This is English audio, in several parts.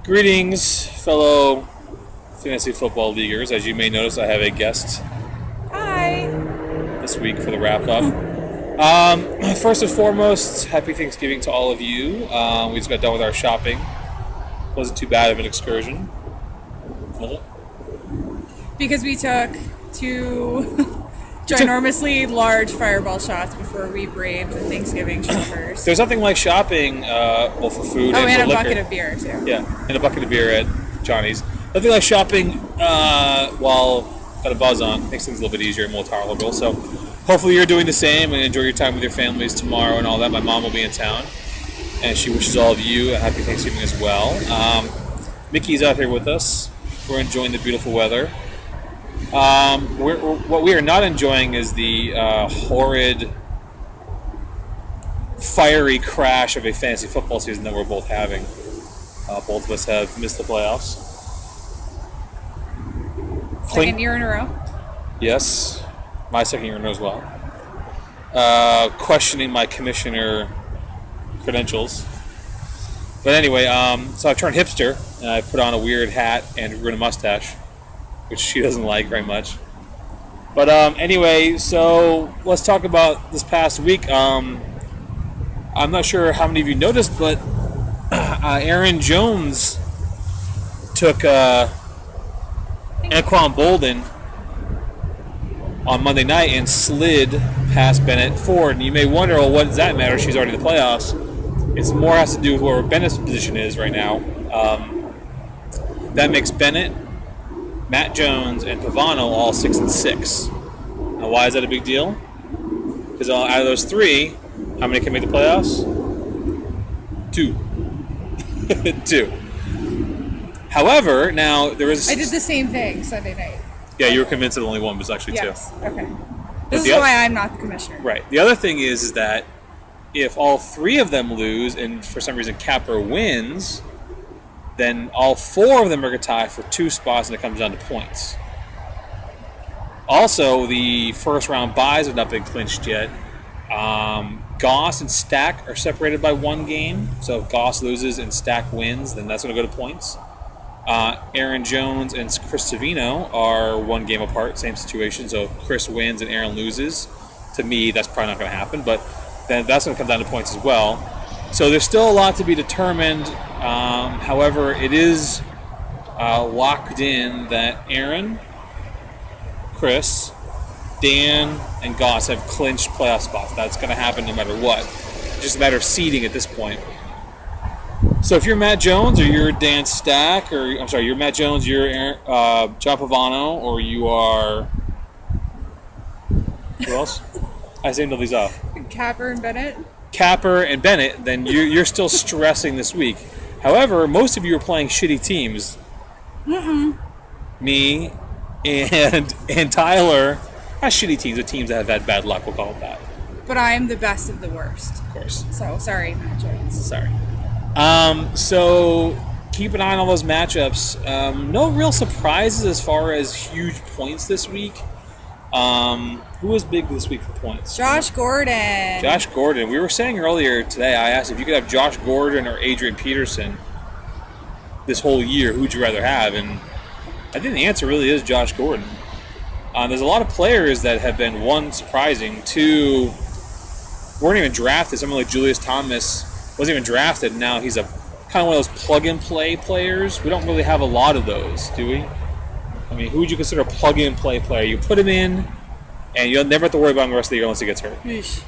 Greetings, fellow fantasy football leaguers. As you may notice, I have a guest Hi. this week for the wrap-up. First and foremost, happy Thanksgiving to all of you. We just got done with our shopping. Wasn't too bad of an excursion, was it? Because we took two ginormously large fireball shots before we braved the Thanksgiving shoppers. There's nothing like shopping, well, for food and and for a liquor. bucket of beer, too. Yeah, and a bucket of beer at Johnny's. Nothing like shopping while got a buzz on. Makes things a little bit easier and more tolerable. So hopefully you're doing the same and enjoy your time with your families tomorrow and all that. My mom will be in town, and she wishes all of you a happy Thanksgiving as well. Mickey's out here with us. We're enjoying the beautiful weather. What we are not enjoying is the horrid, fiery crash of a fantasy football season that we're both having. Both of us have missed the playoffs. Second year in a row. Yes, my second year in a row as well. Questioning my commissioner credentials. But anyway, so I've turned hipster, and I put on a weird hat and ruined a mustache, which she doesn't like very much. But anyway, so let's talk about this past week. I'm not sure how many of you noticed, but Aaron Jones took Anquan Bolden on Monday night and slid past Bennett Ford. And you may wonder, well, what does that matter? She's already in the playoffs. It's more has to do with where Bennett's position is right now. That makes Bennett, Matt Jones, and Pavano all 6-6. Now, why is that a big deal? Because out of those three, how many can make the playoffs? Two. Two. However, now there is. I did the same thing Sunday night. Yeah, you were convinced that only one was actually Yes. two. Okay. This is why I'm not the commissioner. Right. The other thing is that if all three of them lose and for some reason Capper wins, then all four of them are going to tie for two spots, and it comes down to points. Also, the first round buys have not been clinched yet. Goss and Stack are separated by one game, so if Goss loses and Stack wins, then that's going to go to points. Aaron Jones and Chris Savino are one game apart, same situation, so if Chris wins and Aaron loses, to me, that's probably not going to happen, but then that's going to come down to points as well. So there's still a lot to be determined. However, it is locked in that Aaron, Chris, Dan, and Goss have clinched playoff spots. That's going to happen no matter what. It's just a matter of seeding at this point. So if you're Matt Jones or you're Dan Stack, or I'm sorry, you're Matt Jones, you're Aaron, John Pavano, or you are who else? I named all these off. Capper and Bennett. Capper and Bennett, then you're still stressing this week. However, most of you are playing shitty teams. Me and Tyler, not shitty teams, but teams that have had bad luck. We'll call it that. But I'm the best of the worst. Of course. So, sorry, Matt Jones. Sorry. So keep an eye on all those matchups. No real surprises as far as huge points this week. Who was big this week for points? Josh Gordon. Josh Gordon. We were saying earlier today, I asked if you could have Josh Gordon or Adrian Peterson this whole year, who would you rather have? And I think the answer really is Josh Gordon. There's a lot of players that have been, one, surprising, two, weren't even drafted. Someone like Julius Thomas wasn't even drafted. Now he's a kind of one of those plug-and-play players. We don't really have a lot of those, do we? I mean, who would you consider a plug-and-play player? You put him in, and you'll never have to worry about him the rest of the year unless he gets hurt. Yeesh.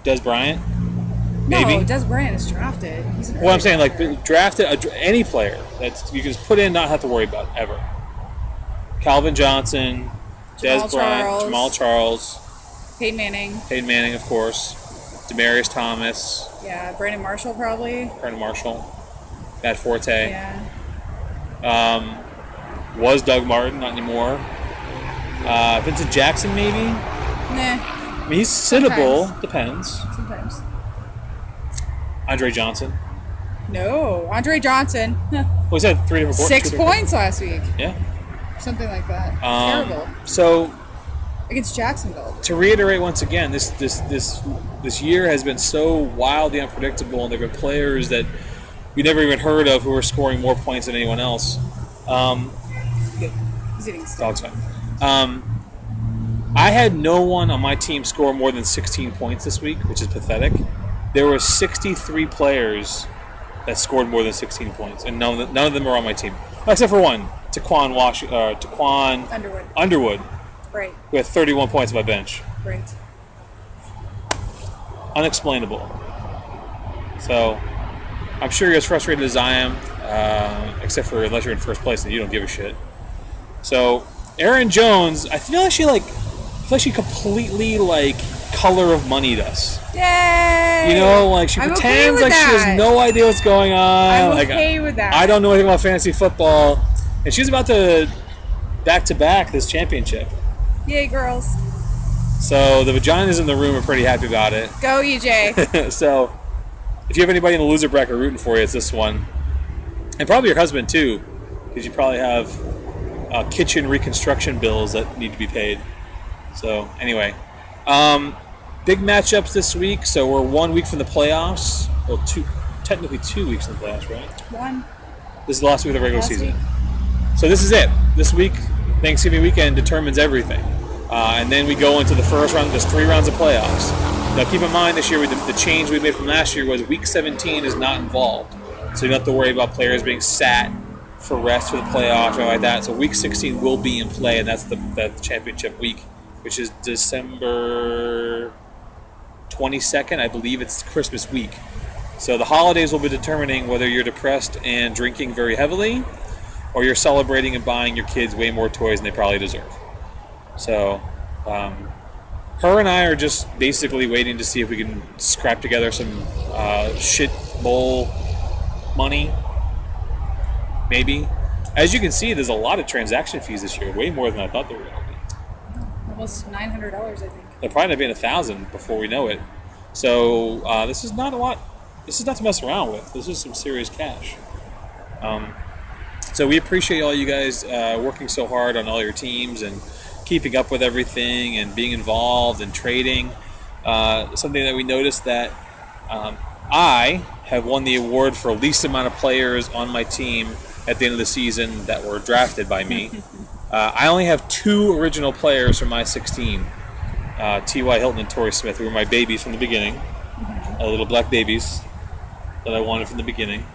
Des Bryant? Maybe. No, Des Bryant is drafted. Well, I'm saying, like, drafted any player that you can just put in and not have to worry about, ever. Calvin Johnson, Des Bryant, Jamal Charles. Peyton Manning, of course. Demaryius Thomas. Yeah, Brandon Marshall, probably. Matt Forte. Yeah. Was Doug Martin, not anymore. Vincent Jackson, maybe? Nah. I mean, he's sittable. Depends. Sometimes. Andre Johnson. No. Andre Johnson. Well, he's had 3 different 6 points last week. Yeah. Something like that. Terrible. So, against Jacksonville. to reiterate once again, this year has been so wildly unpredictable, and there have been players that we never even heard of who were scoring more points than anyone else. He's eating stuff. Dog's fine. I had no one on my team score more than 16 points this week, which is pathetic. There were 63 players that scored more than 16 points, and none of them are on my team, except for one, Taquan Underwood, Right. who had 31 points on my bench. Right. Unexplainable. So, I'm sure you're as frustrated as I am, except for unless you're in first place and you don't give a shit. So, Erin Jones, I feel like she completely color of moneyed us. Yay! You know, like she I'm pretends okay with like she has that. no idea what's going on. I'm like, okay with that. I don't know anything about fantasy football, and she's about to back this championship. Yay, girls. So the vaginas in the room are pretty happy about it. Go, EJ. So if you have anybody in the loser bracket rooting for you, it's this one, and probably your husband too, because you probably have kitchen reconstruction bills that need to be paid. So anyway, big matchups this week. So we're 1 week from the playoffs. Well, technically 2 weeks from the playoffs, right? One. This is the last week of the regular season. Week. So this is it. This week, Thanksgiving weekend determines everything. And then we go into the first round. There's 3 rounds of playoffs. Now keep in mind this year, the change we made from last year was week 17 is not involved. So you don't have to worry about players being sat for rest for the playoffs or like that. So week 16 will be in play, and that's the championship week, which is December 22nd. I believe it's Christmas week. So the holidays will be determining whether you're depressed and drinking very heavily, or you're celebrating and buying your kids way more toys than they probably deserve. So her and I are just basically waiting to see if we can scrap together some shit bowl money. Maybe. As you can see, there's a lot of transaction fees this year, way more than I thought there were going to be. Almost $900, I think. They'll probably end up being 1,000 before we know it. So this is not a lot. This is not to mess around with. This is some serious cash. So we appreciate all you guys working so hard on all your teams and keeping up with everything and being involved and trading. Something that we noticed that I have won the award for least amount of players on my team at the end of the season that were drafted by me. I only have 2 original players from my 16, T.Y. Hilton and Torrey Smith, who were my babies from the beginning, little black babies that I wanted from the beginning.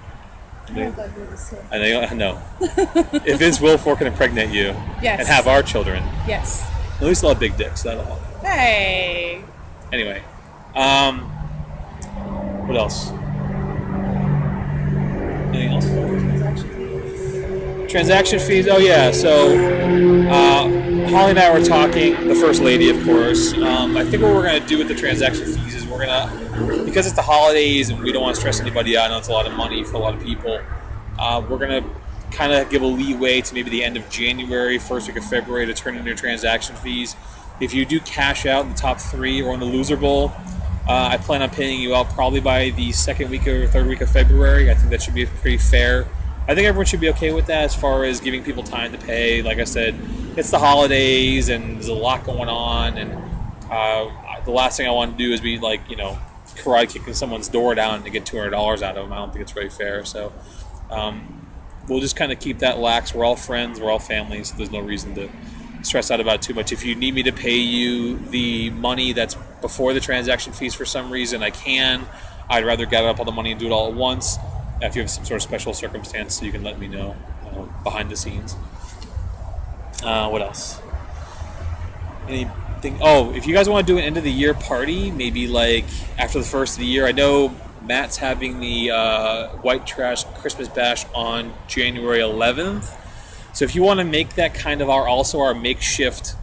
I know. If Vince Wilfork can impregnate you Yes. and have our children, Yes. at least they'll have big dicks. That'll help. Hey. Anyway, what else? Anything else? Transaction fees. Oh yeah. So Holly and I were talking. The first lady, of course. I think what we're gonna do with the transaction fees is we're gonna, because it's the holidays and we don't want to stress anybody out. I know it's a lot of money for a lot of people. We're gonna kind of give a leeway to maybe the end of January, first week of February to turn in your transaction fees. If you do cash out in the top 3 or in the loser bowl, I plan on paying you out probably by the second week or third week of February. I think that should be pretty fair. I think everyone should be okay with that as far as giving people time to pay. Like I said, it's the holidays and there's a lot going on, and the last thing I want to do is be karate kicking someone's door down to get $200 out of them. I don't think it's very fair. So we'll just kind of keep that lax. We're all friends, we're all family, so there's no reason to stress out about it too much. If you need me to pay you the money that's before the transaction fees for some reason, I can. I'd rather gather up all the money and do it all at once. If you have some sort of special circumstance, you can let me know behind the scenes. What else? Anything? Oh, if you guys want to do an end of the year party, maybe after the first of the year. I know Matt's having the White Trash Christmas Bash on January 11th. So if you want to make that kind of our makeshift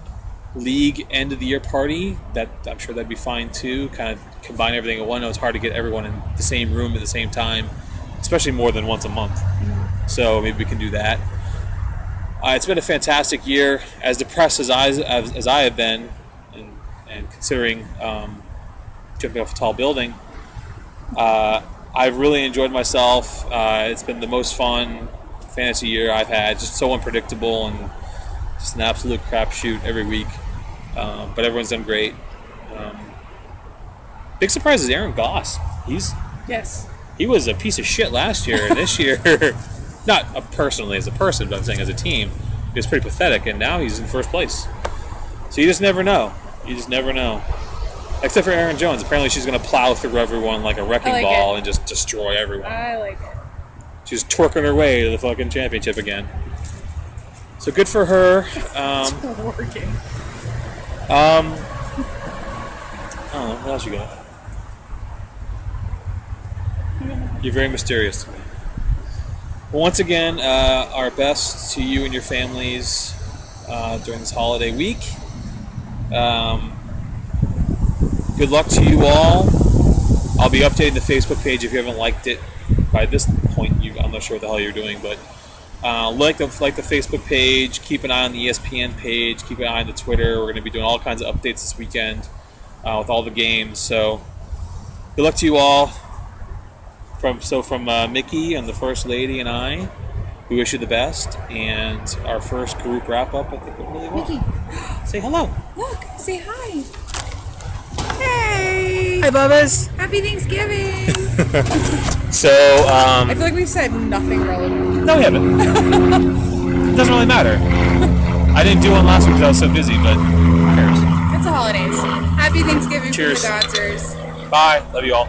league end of the year party, that I'm sure that'd be fine too. Kind of combine everything in one. I know it's hard to get everyone in the same room at the same time, especially more than once a month. So maybe we can do that. It's been a fantastic year. As depressed as I have been, and considering jumping off a tall building, I've really enjoyed myself. It's been the most fun fantasy year I've had. Just so unpredictable and just an absolute crapshoot every week. But everyone's done great. Big surprise is Aaron Goss. Yes. He was a piece of shit last year, and this year, not personally as a person, but I'm saying as a team, he was pretty pathetic, and now he's in first place. So you just never know. You just never know. Except for Aaron Jones. Apparently she's going to plow through everyone like a wrecking ball and just destroy everyone. I like it. She's twerking her way to the fucking championship again. So good for her. It's working. I don't know. What else you got? You're very mysterious to me. Well, once again, our best to you and your families during this holiday week. Good luck to you all. I'll be updating the Facebook page if you haven't liked it by this point. I'm not sure what the hell you're doing, but like the Facebook page. Keep an eye on the ESPN page. Keep an eye on the Twitter. We're going to be doing all kinds of updates this weekend with all the games. So good luck to you all. From Mickey and the First Lady and I, we wish you the best. And our first group wrap up, I think, went really well. Mickey, say hello. look, say hi. Hey! Hi, Bubbas. Happy Thanksgiving! So, I feel like we've said nothing relevant. no, we haven't. It doesn't really matter. I didn't do one last week because I was so busy, but who cares? It's the holidays. Happy Thanksgiving Cheers. from the Dodgers. Bye. Love you all.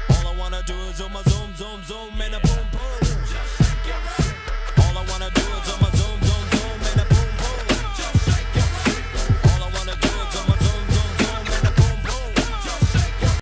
All I wanna do is